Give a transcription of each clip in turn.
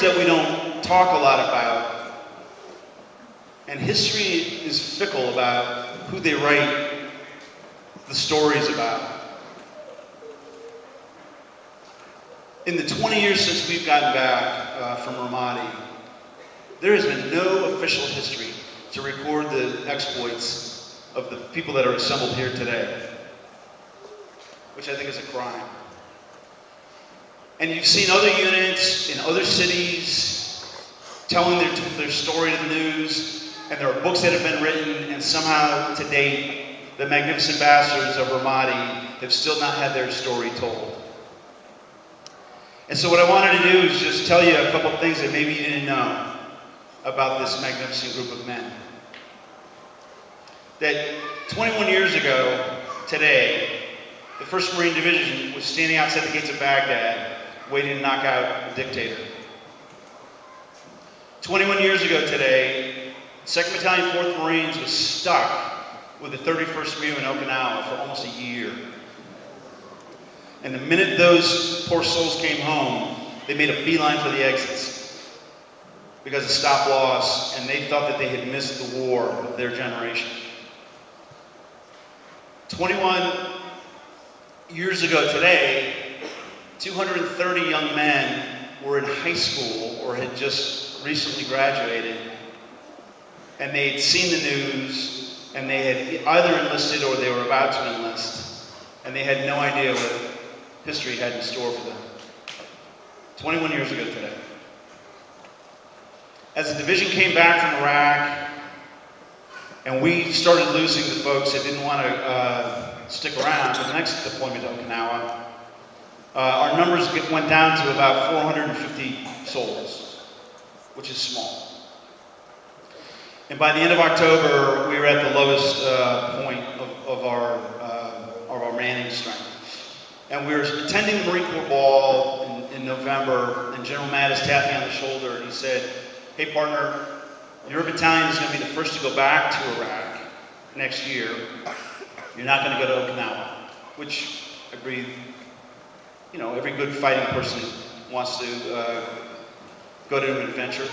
that we don't talk a lot about. And history is fickle about who they write the stories about. In the 20 years since we've gotten back from Ramadi, there has been no official history to record the exploits of the people that are assembled here today, which I think is a crime. And you've seen other units in other cities telling their story to the news, and there are books that have been written, and somehow to date, the magnificent bastards of Ramadi have still not had their story told. And so what I wanted to do is just tell you a couple of things that maybe you didn't know about this magnificent group of men. That 21 years ago, today, the 1st Marine Division was standing outside the gates of Baghdad, waiting to knock out a dictator. 21 years ago today, 2nd Battalion, 4th Marines was stuck with the 31st RIO in Okinawa for almost a year. And the minute those poor souls came home, they made a beeline for the exits because of stop-loss, and they thought that they had missed the war of their generation. 21 years ago today, 230 young men were in high school or had just recently graduated, and they had seen the news, and they had either enlisted or they were about to enlist, and they had no idea what history had in store for them. 21 years ago today. As the division came back from Iraq, and we started losing the folks that didn't want to stick around for the next deployment to Okinawa, our numbers went down to about 450 souls, which is small. And by the end of October, we were at the lowest point of our manning strength. And we were attending the Marine Corps Ball in November, and General Mattis tapped me on the shoulder and he said, "Hey partner, your battalion is going to be the first to go back to Iraq next year. You're not going to go to Okinawa," which I breathe. You know, every good fighting person wants to go to an adventure.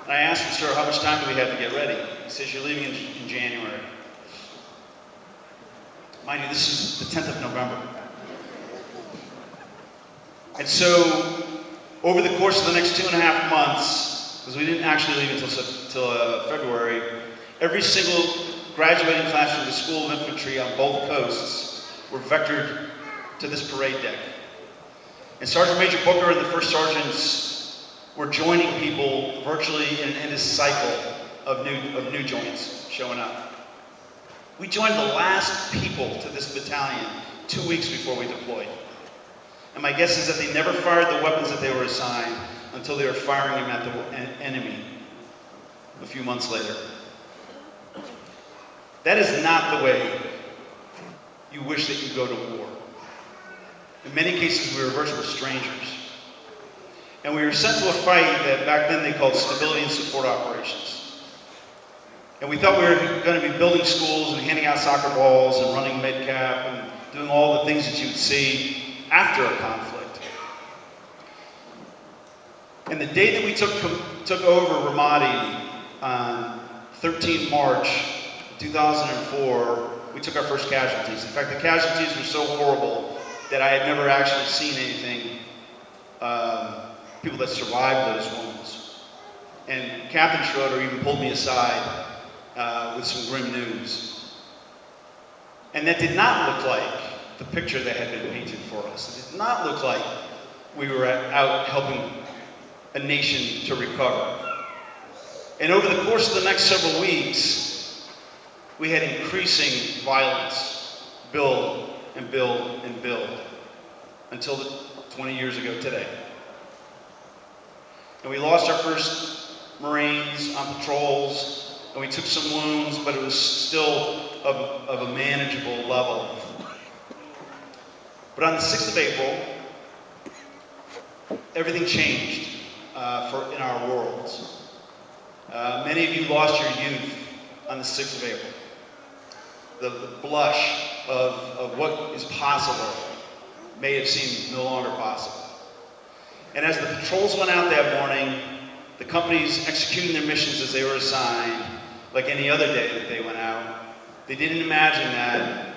And I asked him, "Sir, how much time do we have to get ready?" He says, "You're leaving in January." Mind you, this is the 10th of November. And so, over the course of the next 2.5 months, because we didn't actually leave until February, every single graduating class from the School of Infantry on both coasts were vectored to this parade deck. And Sergeant Major Booker and the first sergeants were joining people virtually in this cycle of new joints showing up. We joined the last people to this battalion 2 weeks before we deployed. And my guess is that they never fired the weapons that they were assigned until they were firing them at the enemy a few months later. That is not the way you wish that you go to war. In many cases, we were virtual strangers. And we were sent to a fight that back then they called stability and support operations. And we thought we were going to be building schools and handing out soccer balls and running medcap and doing all the things that you would see after a conflict. And the day that we took over Ramadi on 13 March 2004, we took our first casualties. In fact, the casualties were so horrible that I had never actually seen anything, people that survived those wounds. And Captain Schroeder even pulled me aside with some grim news. And that did not look like the picture that had been painted for us. It did not look like we were out helping a nation to recover. And over the course of the next several weeks, we had increasing violence build and build and build until 20 years ago today. And we lost our first Marines on patrols, and we took some wounds, but it was still of a manageable level. But on the 6th of April, everything changed in our worlds. Many of you lost your youth on the 6th of April. The blush of what is possible may have seemed no longer possible. And as the patrols went out that morning, the companies executing their missions as they were assigned, like any other day that they went out, they didn't imagine that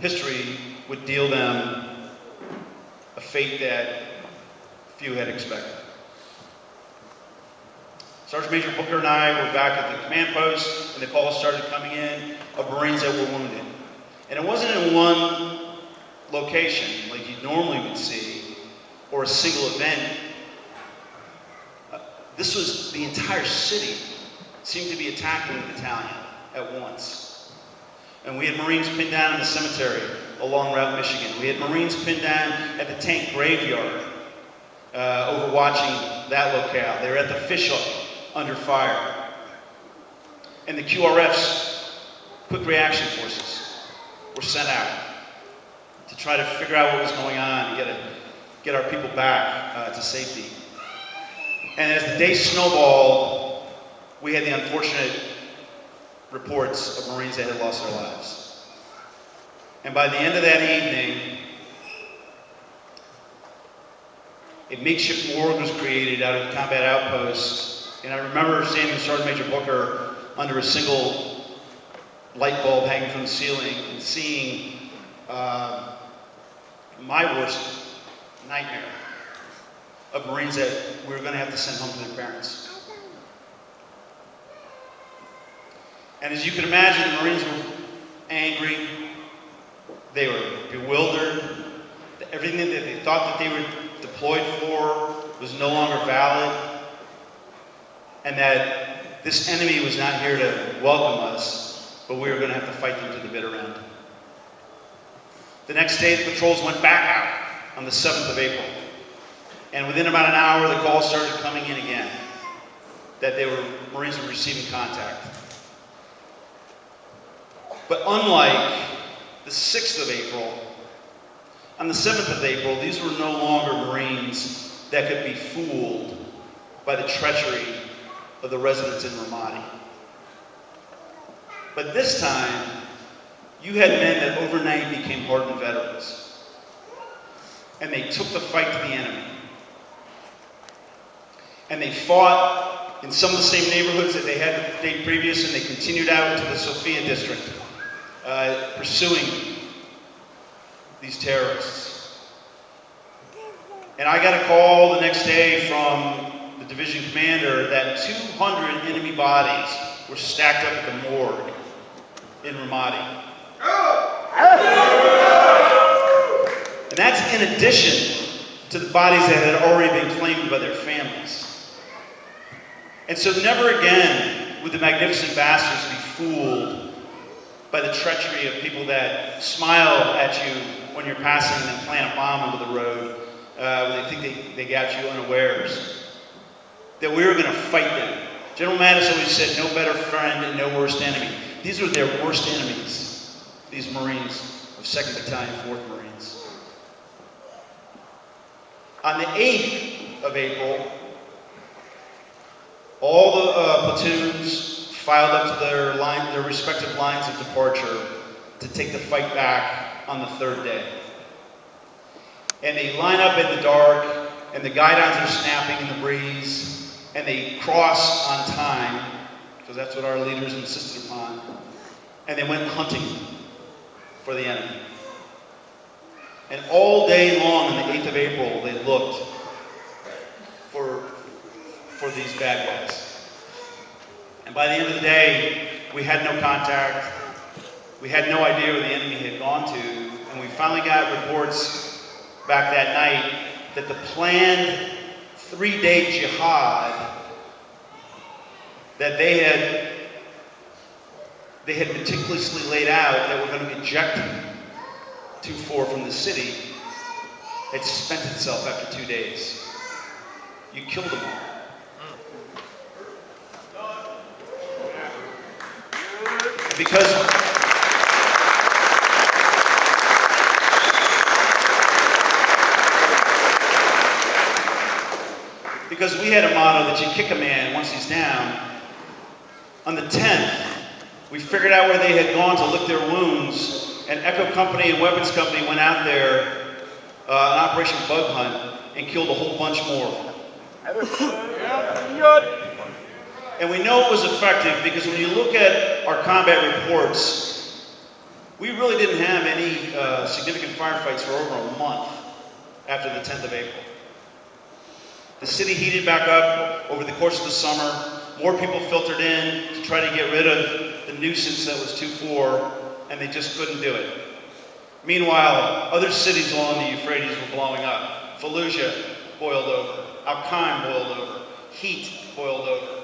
history would deal them a fate that few had expected. Sergeant Major Booker and I were back at the command post, and the calls started coming in of Marines that were wounded. And it wasn't in one location like you normally would see, or a single event. This was the entire city seemed to be attacking the battalion at once. And we had Marines pinned down in the cemetery along Route Michigan. We had Marines pinned down at the tank graveyard, overwatching that locale. They were at the fishhook under fire. And the QRFs, quick reaction forces, were sent out to try to figure out what was going on and get our people back to safety. And as the day snowballed, we had the unfortunate reports of Marines that had lost their lives. And by the end of that evening, a makeshift morgue was created out of the combat outpost. And I remember standing with Sergeant Major Booker under a single light bulb hanging from the ceiling and seeing my worst nightmare of Marines that we were going to have to send home to their parents. And as you can imagine, the Marines were angry. They were bewildered. Everything that they thought that they were deployed for was no longer valid. And that this enemy was not here to welcome us, but we were going to have to fight them to the bitter end. The next day, the patrols went back out on the 7th of April. And within about an hour, the calls started coming in again that Marines were receiving contact. But unlike the 6th of April, on the 7th of April, these were no longer Marines that could be fooled by the treachery of the residents in Ramadi. But this time, you had men that overnight became hardened veterans. And they took the fight to the enemy. And they fought in some of the same neighborhoods that they had the day previous, and they continued out into the Sophia district, pursuing these terrorists. And I got a call the next day from the division commander that 200 enemy bodies were stacked up at the morgue in Ramadi. And that's in addition to the bodies that had already been claimed by their families. And so never again would the magnificent bastards be fooled by the treachery of people that smile at you when you're passing and plant a bomb into the road when they think they got you unawares. That we were going to fight them. General Mattis always said, no better friend and no worst enemy. These were their worst enemies, these Marines of 2nd Battalion, 4th Marines. On the 8th of April, all the platoons filed up to their respective lines of departure to take the fight back on the 3rd day. And they line up in the dark, and the guidons are snapping in the breeze, and they cross on time, because that's what our leaders insisted upon, and they went hunting for the enemy. And all day long on the 8th of April, they looked for these bad guys. And by the end of the day, we had no contact. We had no idea where the enemy had gone to. And we finally got reports back that night that the planned 3-day jihad that they had meticulously laid out that were going to eject 2-4 from the city had spent itself after 2 days. You killed them all. Because we had a motto that you kick a man once he's down. On the 10th, we figured out where they had gone to lick their wounds, and Echo Company and Weapons Company went out there, an Operation Bug Hunt, and killed a whole bunch more. And we know it was effective because when you look at our combat reports, we really didn't have any significant firefights for over a month after the 10th of April. The city heated back up over the course of the summer. More people filtered in to try to get rid of the nuisance that was 2-4, and they just couldn't do it. Meanwhile, other cities along the Euphrates were blowing up. Fallujah boiled over. Al-Qaim boiled over. Heat boiled over.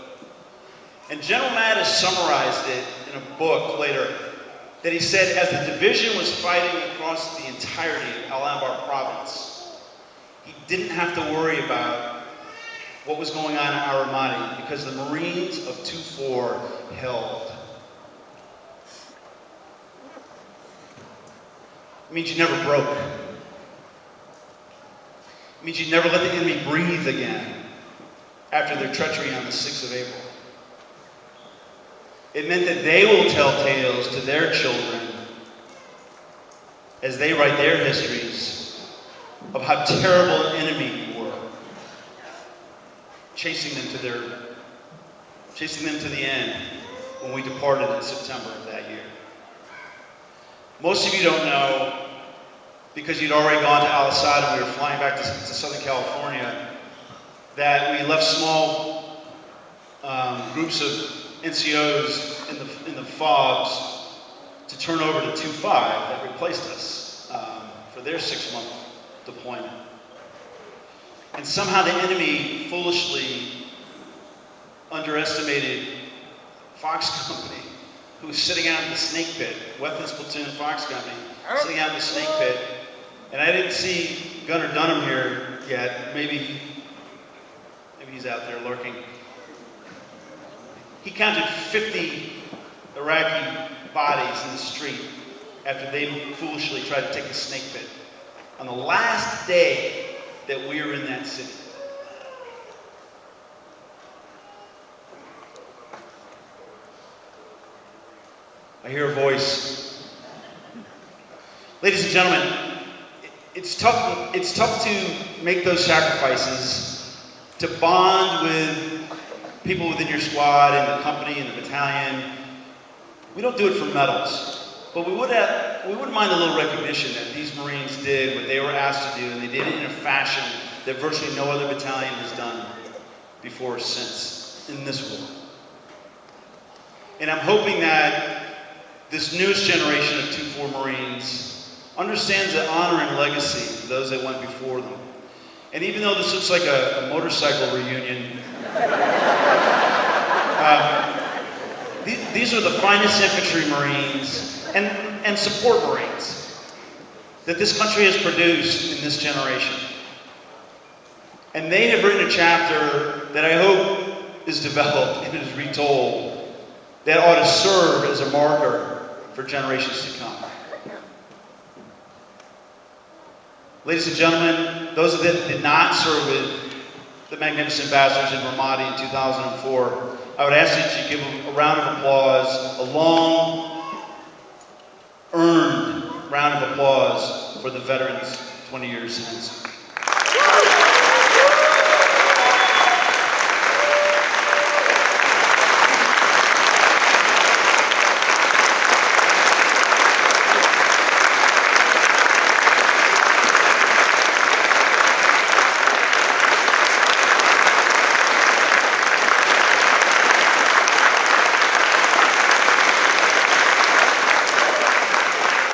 And General Mattis summarized it in a book later that he said as the division was fighting across the entirety of Al-Anbar province, he didn't have to worry about what was going on in Ramadi because the Marines of 2-4 held. It means you never broke. It means you never let the enemy breathe again after their treachery on the 6th of April. It meant that they will tell tales to their children as they write their histories of how terrible an enemy you were, chasing them to the end when we departed in September of that year. Most of you don't know, because you'd already gone to Al-Assad and we were flying back to Southern California, that we left small groups of NCOs in the FOBs to turn over to 2-5 that replaced us for their 6-month deployment. And somehow the enemy foolishly underestimated Fox Company, who was sitting out in the snake pit, weapons platoon Fox Company, sitting out in the snake pit. And I didn't see Gunnar Dunham here yet. Maybe he's out there lurking. He counted 50 Iraqi bodies in the street after they foolishly tried to take the snake pit on the last day that we were in that city. I hear a voice. Ladies and gentlemen, it's tough to make those sacrifices, to bond with people within your squad and the company and the battalion. We don't do it for medals, but we wouldn't mind a little recognition that these Marines did what they were asked to do, and they did it in a fashion that virtually no other battalion has done before or since in this war. And I'm hoping that this newest generation of 2-4 Marines understands the honor and legacy of those that went before them. And even though this looks like a motorcycle reunion, these are the finest infantry Marines and support Marines that this country has produced in this generation. And they have written a chapter that I hope is developed and is retold that ought to serve as a marker for generations to come. Ladies and gentlemen, those that did not serve with the magnificent bastards in Ramadi in 2004, I would ask that you give them a round of applause, a long, earned round of applause for the veterans 20 years since.